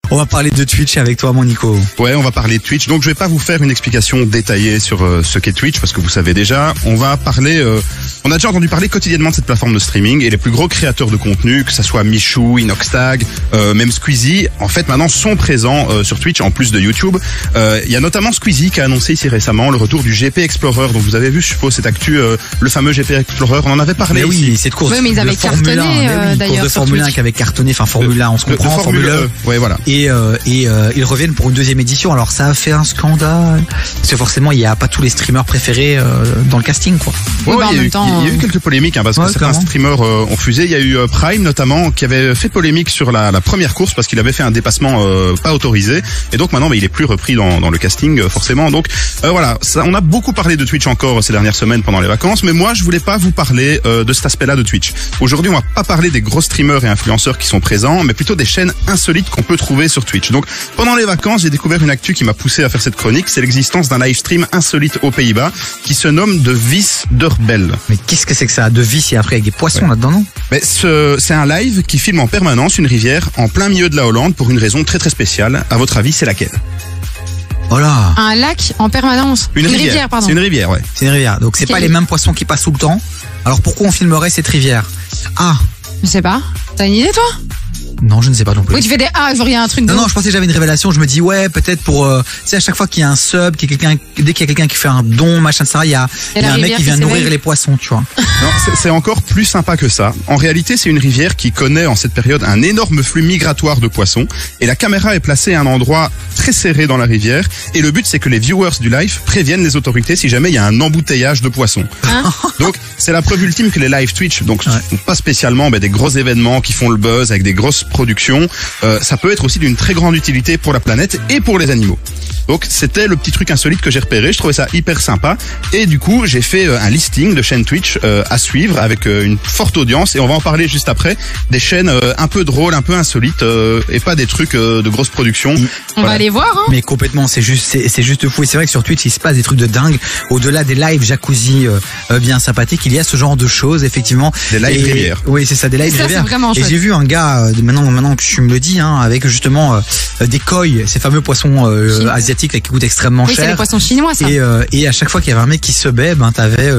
On va parler de Twitch avec toi, mon Nico. Ouais, on va parler de Twitch. Donc, je vais pas vous faire une explication détaillée sur ce qu'est Twitch, parce que vous savez déjà. On va parler... on a déjà entendu parler quotidiennement de cette plateforme de streaming, et les plus gros créateurs de contenu, que ça soit Michou, Inoxtag, même Squeezie, en fait, maintenant sont présents sur Twitch, en plus de YouTube. Il y a notamment Squeezie qui a annoncé ici récemment le retour du GP Explorer. Donc, vous avez vu, je suppose, cette actu, le fameux GP Explorer. On en avait parlé. Mais oui, cette course. Oui, mais ils avaient cartonné, d'ailleurs. Course de Formule 1 qui avait cartonné, enfin Formule 1, on se comprend, Formule 1. Ouais, voilà. Et ils reviennent pour une deuxième édition. Alors ça a fait un scandale. Parce que forcément, il n'y a pas tous les streamers préférés dans le casting, quoi. Ouais, il y a eu quelques polémiques, parce que certains streamers ont fusé. Il y a eu Prime notamment qui avait fait polémique sur la première course parce qu'il avait fait un dépassement pas autorisé. Et donc maintenant, il est plus repris dans le casting forcément. Donc voilà, on a beaucoup parlé de Twitch encore ces dernières semaines pendant les vacances. Mais moi, je voulais pas vous parler de cet aspect-là de Twitch. Aujourd'hui, on va pas parler des gros streamers et influenceurs qui sont présents, mais plutôt des chaînes insolites qu'on peut trouver sur Twitch. Donc pendant les vacances, j'ai découvert une actu qui m'a poussé à faire cette chronique. C'est l'existence d'un live stream insolite aux Pays-Bas qui se nomme De Vis Deurbel. Mais qu'est-ce que c'est que ça? De vis et après avec des poissons là-dedans, non? Mais c'est un live qui filme en permanence une rivière en plein milieu de la Hollande pour une raison très très spéciale. À votre avis, c'est laquelle? Voilà. Un lac en permanence. Une rivière, pardon. C'est une rivière, ouais. C'est une rivière. Donc c'est pas les mêmes poissons qui passent tout le temps. Alors pourquoi on filmerait cette rivière? Ah. Je sais pas. T'as une idée, toi? Non, je ne sais pas non plus. Oui, tu fais des il y a un truc de... Non, je pensais que j'avais une révélation. Je me dis, ouais, peut-être pour, tu sais, à chaque fois qu'il y a un sub, dès qu'il y a quelqu'un qui fait un don, machin de ça, il y a un mec qui vient nourrir les poissons, tu vois. Non, c'est encore plus sympa que ça. En réalité, c'est une rivière qui connaît en cette période un énorme flux migratoire de poissons. Et la caméra est placée à un endroit très serré dans la rivière. Et le but, c'est que les viewers du live préviennent les autorités si jamais il y a un embouteillage de poissons. Donc, c'est la preuve ultime que les live Twitch, donc pas spécialement des gros événements qui font le buzz avec des grosses productions, ça peut être aussi d'une très grande utilité pour la planète et pour les animaux. Donc c'était le petit truc insolite que j'ai repéré, je trouvais ça hyper sympa et du coup j'ai fait un listing de chaînes Twitch à suivre avec une forte audience et on va en parler juste après, des chaînes un peu drôles, un peu insolites et pas des trucs de grosses productions. On va aller voir, hein. Mais complètement, c'est juste fou et c'est vrai que sur Twitch il se passe des trucs de dingue, au-delà des lives jacuzzi bien sympathiques, il y a ce genre de choses effectivement. Des lives rivières. Oui, c'est ça, des lives rivières. Et j'ai vu un gars maintenant que tu me le dis, avec justement des koi, ces fameux poissons asiatiques qui coûtent extrêmement cher. Oui, c'est les poissons chinois, ça. Et à chaque fois qu'il y avait un mec qui se baie, t'avais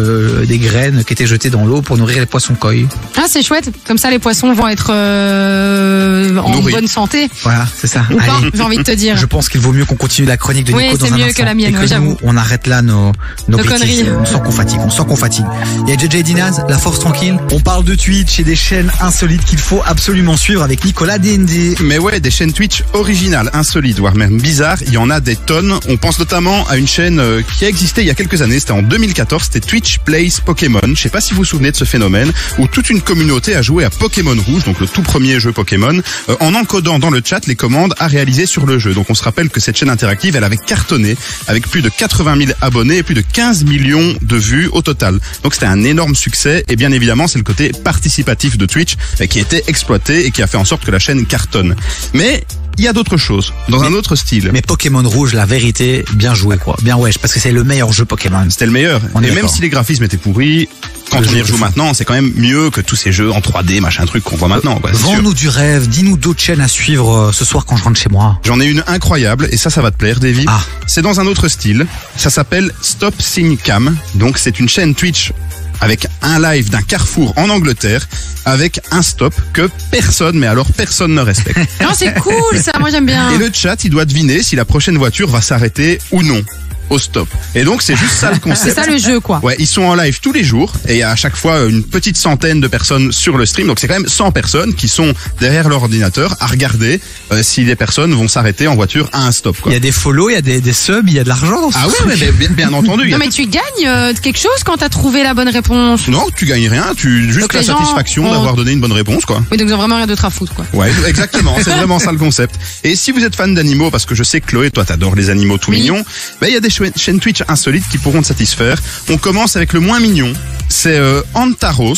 des graines qui étaient jetées dans l'eau pour nourrir les poissons koi. Ah, c'est chouette. Comme ça, les poissons vont être en bonne santé. Voilà, c'est ça. Ou pas, j'ai envie de te dire. Je pense qu'il vaut mieux qu'on continue la chronique de Nico dans un instant. Oui, c'est mieux que la mienne, j'avoue. On arrête là nos conneries. On sent qu'on fatigue. Il y a JJ Dinaz, La Force Tranquille. On parle de Twitch et des chaînes insolites qu'il faut absolument suivre avec Nicolas D&D. Mais ouais, des chaînes Twitch originales, insolites, voire même bizarres, il y en a des tonnes. On pense notamment à une chaîne qui a existé il y a quelques années, c'était en 2014, c'était Twitch Plays Pokémon. Je sais pas si vous vous souvenez de ce phénomène, où toute une communauté a joué à Pokémon Rouge, donc le tout premier jeu Pokémon, en encodant dans le chat les commandes à réaliser sur le jeu. Donc on se rappelle que cette chaîne interactive, elle avait cartonné, avec plus de 80 000 abonnés et plus de 15 millions de vues au total. Donc c'était un énorme succès, et bien évidemment c'est le côté participatif de Twitch qui était exploité et qui a fait en sorte que la chaîne cartonne. Mais il y a d'autres choses, dans un autre style. Mais Pokémon Rouge, la vérité, bien joué quoi. Bien wesh, parce que c'est le meilleur jeu Pokémon. C'était le meilleur. Et même si les graphismes étaient pourris, quand on y rejoue maintenant, c'est quand même mieux que tous ces jeux en 3D, machin truc qu'on voit maintenant. Vends-nous du rêve, dis-nous d'autres chaînes à suivre ce soir quand je rentre chez moi. J'en ai une incroyable, et ça va te plaire, Davy. C'est dans un autre style. Ça s'appelle Stop Sign Cam. Donc c'est une chaîne Twitch avec un live d'un carrefour en Angleterre, avec un stop que personne, mais alors personne ne respecte. Non, c'est cool ça, moi j'aime bien. Et le chat, il doit deviner si la prochaine voiture va s'arrêter ou non au stop. Et donc c'est juste ça le concept. C'est ça le jeu quoi. Ouais, ils sont en live tous les jours et il y a à chaque fois une petite centaine de personnes sur le stream. Donc c'est quand même 100 personnes qui sont derrière leur ordinateur à regarder si les personnes vont s'arrêter en voiture à un stop quoi. Il y a des follow, il y a des subs, il y a de l'argent dans ce truc. Ouais, bien entendu. Non mais tu gagnes quelque chose quand t'as trouvé la bonne réponse. Non, tu gagnes rien, juste la satisfaction d'avoir donné une bonne réponse quoi. Oui, donc ils ont vraiment rien d'autre à foutre quoi. Ouais, exactement, c'est vraiment ça le concept. Et si vous êtes fan d'animaux, parce que je sais que Chloé, toi t'adores les animaux tout mignons, il y a des chaînes Twitch insolites qui pourront te satisfaire. On commence avec le moins mignon, c'est Antaros.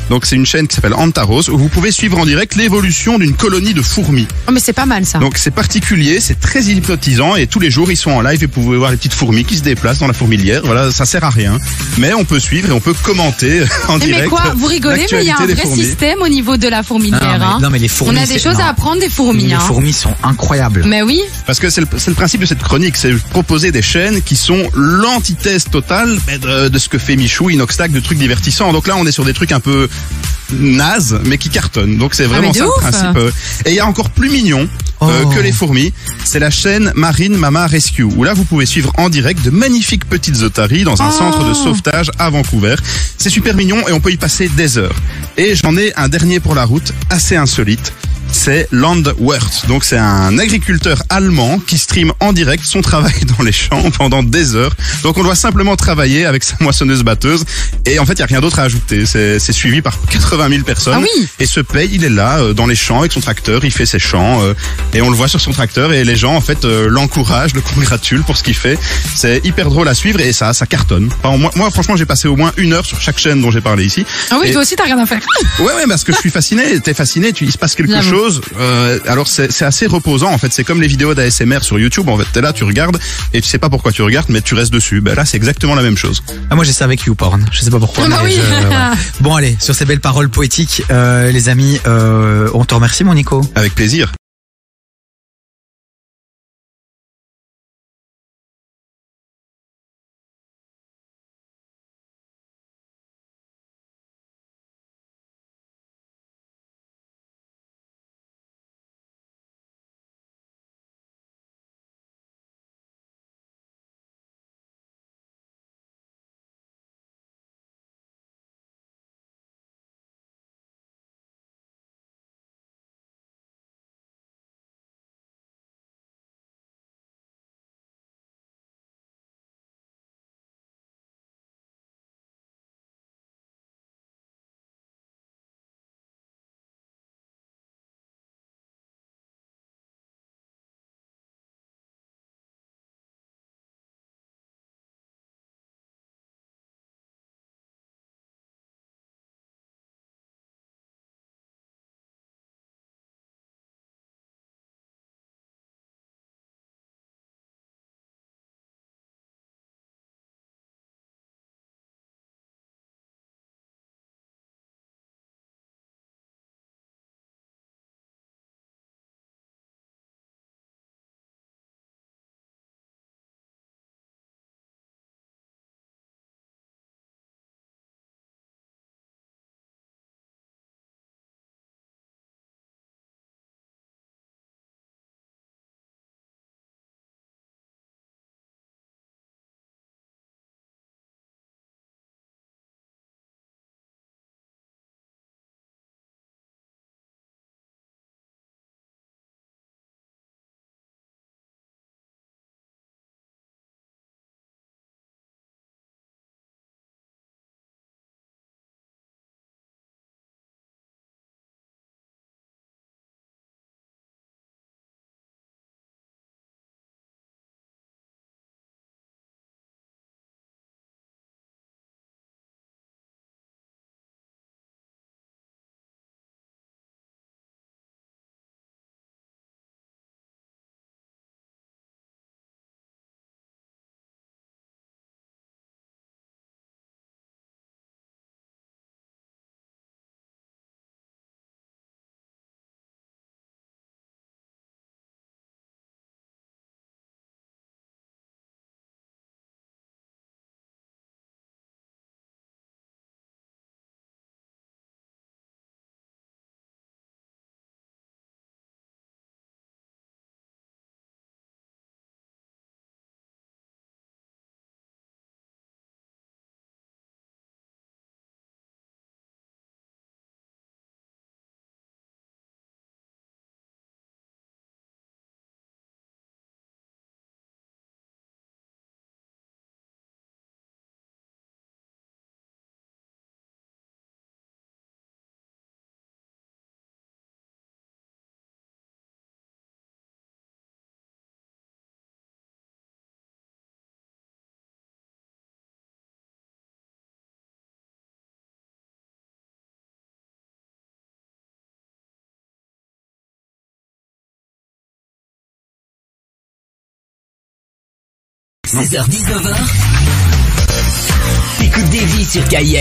Donc c'est une chaîne qui s'appelle Antaros où vous pouvez suivre en direct l'évolution d'une colonie de fourmis. Oh, mais c'est pas mal ça. Donc c'est particulier, c'est très hypnotisant et tous les jours ils sont en live et vous pouvez voir les petites fourmis qui se déplacent dans la fourmilière. Voilà, ça sert à rien, mais on peut suivre et on peut commenter en direct. Mais quoi, vous rigolez, mais il y a un vrai système au niveau de la fourmilière. Non mais les fourmis, on a des choses à apprendre des fourmis. Les fourmis sont incroyables. Mais oui. Parce que c'est le principe de cette chronique, c'est proposer des chaînes qui sont l'antithèse totale de ce que fait Michou, Inoxtag, de trucs divertissants. Donc là on est sur des trucs un peu naze mais qui cartonne. Donc c'est vraiment ça le principe. Et il y a encore plus mignon que les fourmis, c'est la chaîne Marine Mama Rescue où là vous pouvez suivre en direct de magnifiques petites otaries dans un centre de sauvetage à Vancouver. C'est super mignon et on peut y passer des heures. Et j'en ai un dernier pour la route, assez insolite. C'est Landwirt. Donc c'est un agriculteur allemand qui stream en direct son travail dans les champs pendant des heures. Donc on doit simplement travailler avec sa moissonneuse-batteuse et en fait il n'y a rien d'autre à ajouter. C'est suivi par 80 000 personnes. Ah oui. Et ce paye, il est là dans les champs avec son tracteur, il fait ses champs et on le voit sur son tracteur et les gens en fait l'encouragent, le congratulent pour ce qu'il fait. C'est hyper drôle à suivre et ça cartonne. Enfin, moi franchement j'ai passé au moins 1 heure sur chaque chaîne dont j'ai parlé ici. Ah oui, toi aussi t'as rien à faire. Ouais parce que je suis fasciné. T'es fasciné, il se passe quelque chose. Alors c'est assez reposant en fait, c'est comme les vidéos d'ASMR sur YouTube, en fait t'es là, tu regardes et tu sais pas pourquoi tu regardes mais tu restes dessus. Ben là c'est exactement la même chose. Ah, moi j'ai ça avec YouPorn, je sais pas pourquoi. Bah oui. Bon allez, sur ces belles paroles poétiques les amis, on te remercie mon Nico. Avec plaisir. 16h-19h. Écoute Davy sur KIF.